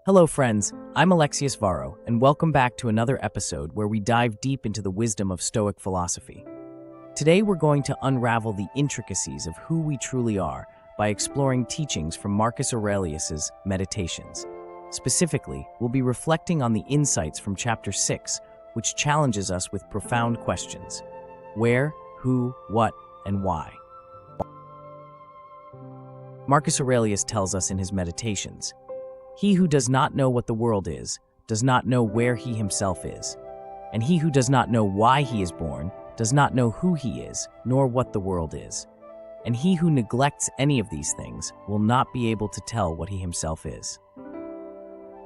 Hello, friends. I'm Alexius Varro, and welcome back to another episode where we dive deep into the wisdom of Stoic philosophy. Today, we're going to unravel the intricacies of who we truly are by exploring teachings from Marcus Aurelius's Meditations. Specifically, we'll be reflecting on the insights from Chapter 6, which challenges us with profound questions: where, who, what, and why. Marcus Aurelius tells us in his Meditations, "He who does not know what the world is, does not know where he himself is. And he who does not know why he is born, does not know who he is, nor what the world is. And he who neglects any of these things will not be able to tell what he himself is."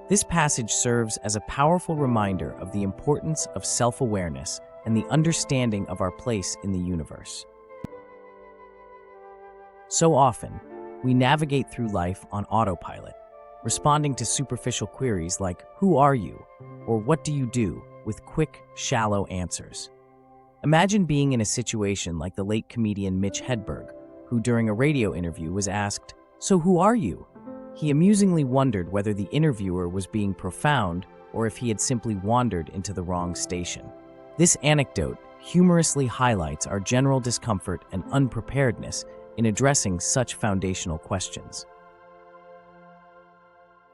This passage serves as a powerful reminder of the importance of self-awareness and the understanding of our place in the universe. So often, we navigate through life on autopilot, responding to superficial queries like, "Who are you?" or "What do you do?" with quick, shallow answers. Imagine being in a situation like the late comedian Mitch Hedberg, who during a radio interview was asked, "So who are you?" He amusingly wondered whether the interviewer was being profound or if he had simply wandered into the wrong station. This anecdote humorously highlights our general discomfort and unpreparedness in addressing such foundational questions.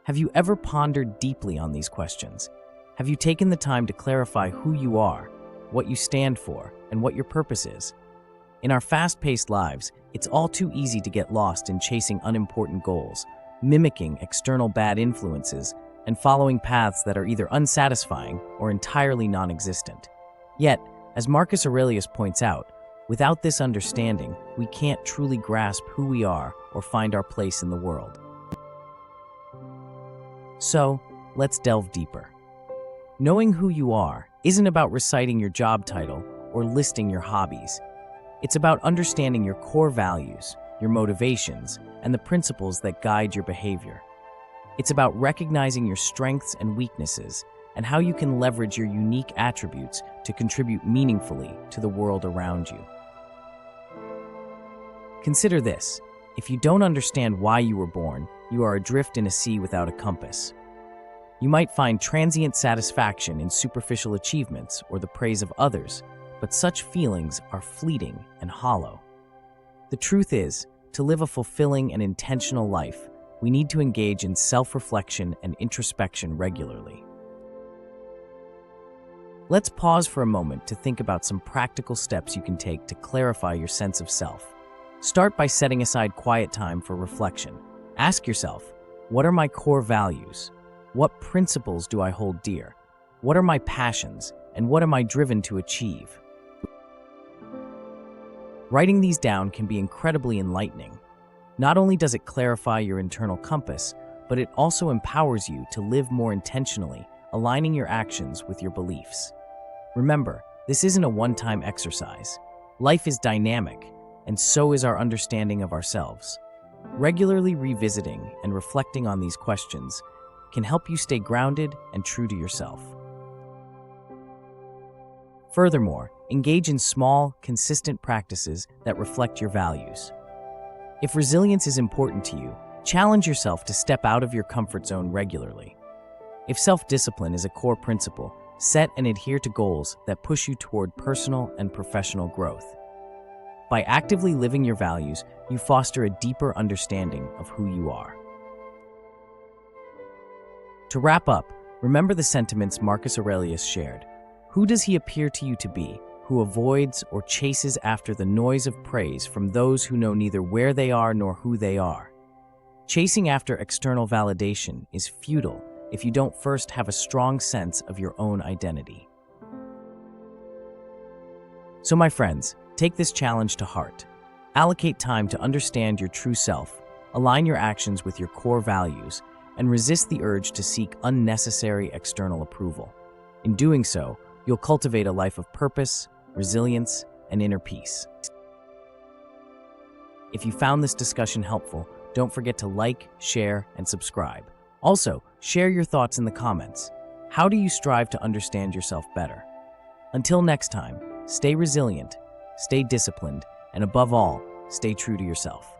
Have you ever pondered deeply on these questions? Have you taken the time to clarify who you are, what you stand for, and what your purpose is? In our fast-paced lives, it's all too easy to get lost in chasing unimportant goals, mimicking external bad influences, and following paths that are either unsatisfying or entirely non-existent. Yet, as Marcus Aurelius points out, without this understanding, we can't truly grasp who we are or find our place in the world. So, let's delve deeper. Knowing who you are isn't about reciting your job title or listing your hobbies. It's about understanding your core values, your motivations, and the principles that guide your behavior. It's about recognizing your strengths and weaknesses and how you can leverage your unique attributes to contribute meaningfully to the world around you. Consider this: if you don't understand why you were born, you are adrift in a sea without a compass. You might find transient satisfaction in superficial achievements or the praise of others, but such feelings are fleeting and hollow. The truth is, to live a fulfilling and intentional life, we need to engage in self-reflection and introspection regularly. Let's pause for a moment to think about some practical steps you can take to clarify your sense of self. Start by setting aside quiet time for reflection. Ask yourself, what are my core values? What principles do I hold dear? What are my passions, and what am I driven to achieve? Writing these down can be incredibly enlightening. Not only does it clarify your internal compass, but it also empowers you to live more intentionally, aligning your actions with your beliefs. Remember, this isn't a one-time exercise. Life is dynamic, and so is our understanding of ourselves. Regularly revisiting and reflecting on these questions can help you stay grounded and true to yourself. Furthermore, engage in small, consistent practices that reflect your values. If resilience is important to you, challenge yourself to step out of your comfort zone regularly. If self-discipline is a core principle, set and adhere to goals that push you toward personal and professional growth. By actively living your values, you foster a deeper understanding of who you are. To wrap up, remember the sentiments Marcus Aurelius shared. Who does he appear to you to be, who avoids or chases after the noise of praise from those who know neither where they are nor who they are? Chasing after external validation is futile if you don't first have a strong sense of your own identity. So my friends, take this challenge to heart. Allocate time to understand your true self, align your actions with your core values, and resist the urge to seek unnecessary external approval. In doing so, you'll cultivate a life of purpose, resilience, and inner peace. If you found this discussion helpful, don't forget to like, share, and subscribe. Also, share your thoughts in the comments. How do you strive to understand yourself better? Until next time, stay resilient, stay disciplined, and above all, stay true to yourself.